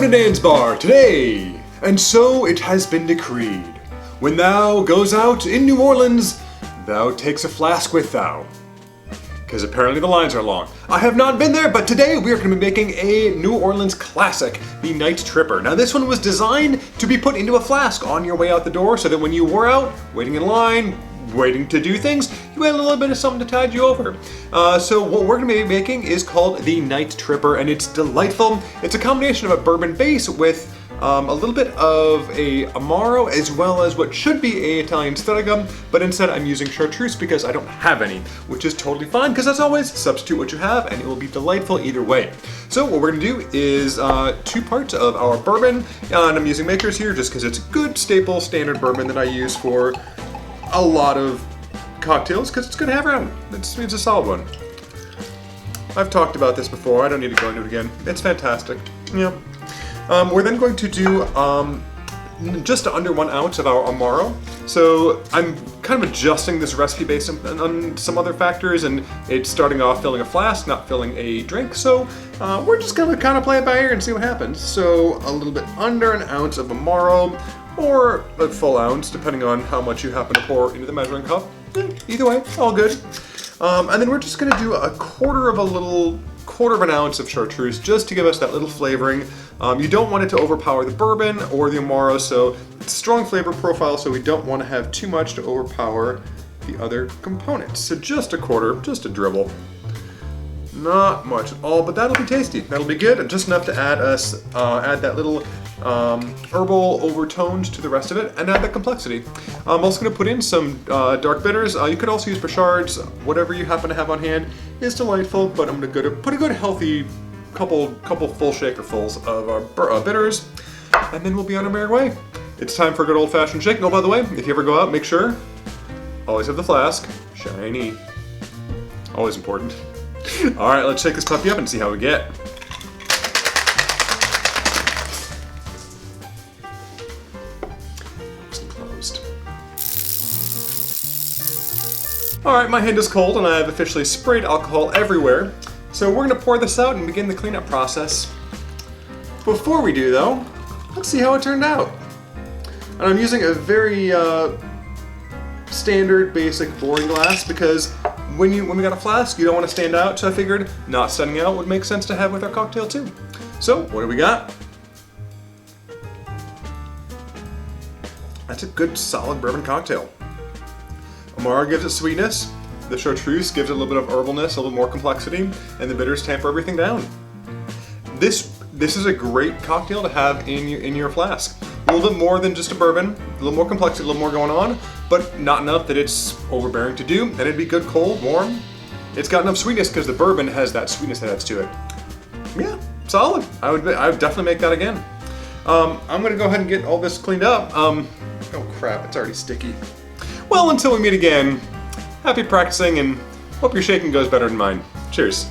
a Dan's bar today, and so it has been decreed. When thou goes out in New Orleans, thou takes a flask with thou. Because apparently the lines are long. I have not been there, but today we are going to be making a New Orleans classic, the Night Tripper. Now this one was designed to be put into a flask on your way out the door so that when you were out, waiting in line, waiting to do things, you had a little bit of something to tide you over. So what we're going to be making is called the Night Tripper, and it's delightful. It's a combination of a bourbon base with a little bit of a Amaro as well as what should be a Italian strega, but instead I'm using Chartreuce because I don't have any, which is totally fine because as always, substitute what you have and it will be delightful either way. So what we're going to do is 2 parts of our bourbon, and I'm using Makers here just because it's a good staple standard bourbon that I use for a lot of cocktails because it's good to have around. It's a solid one. I've talked about this before, I don't need to go into it again. It's fantastic. Yeah. We're then going to do just under 1 ounce of our Amaro. So I'm kind of adjusting this recipe based on some other factors, and it's starting off filling a flask, not filling a drink. So we're just going to kind of play it by ear and see what happens. So a little bit under 1 ounce of Amaro, or a full ounce, depending on how much you happen to pour into the measuring cup. Either way, all good. And then we're just going to do a quarter of an ounce of Chartreuse just to give us that little flavoring. You don't want it to overpower the bourbon or the Amaro, so it's a strong flavor profile, so we don't want to have too much to overpower the other components. So just a quarter, just a dribble. Not much at all, but that'll be tasty. That'll be good, and just enough to add that little herbal overtones to the rest of it and add that complexity. I'm also going to put in some dark bitters. You could also use Bouchard's. Whatever you happen to have on hand is delightful, but I'm going to put a good healthy couple full shakerfuls of our bitters, and then we'll be on our merry way. It's time for a good old-fashioned shake. Oh, by the way, if you ever go out, make sure always have the flask shiny. Always important. All right, let's shake this puppy up and see how we get. Closed. All right, my hand is cold and I have officially sprayed alcohol everywhere. So we're gonna pour this out and begin the cleanup process. Before we do though, let's see how it turned out. And I'm using a very standard, basic, boring glass because when we got a flask, you don't want to stand out, so I figured not standing out would make sense to have with our cocktail too. So what do we got? That's a good, solid bourbon cocktail. Amaro gives it sweetness. The Chartreuse gives it a little bit of herbalness, a little more complexity, and the bitters tamper everything down. This is a great cocktail to have in your flask. A little bit more than just a bourbon, a little more complexity, a little more going on, but not enough that it's overbearing to do. And it'd be good cold, warm. It's got enough sweetness because the bourbon has that sweetness that adds to it. Yeah, solid. I would definitely make that again. I'm gonna go ahead and get all this cleaned up. Oh crap, it's already sticky. Well, until we meet again, happy practicing and hope your shaking goes better than mine. Cheers.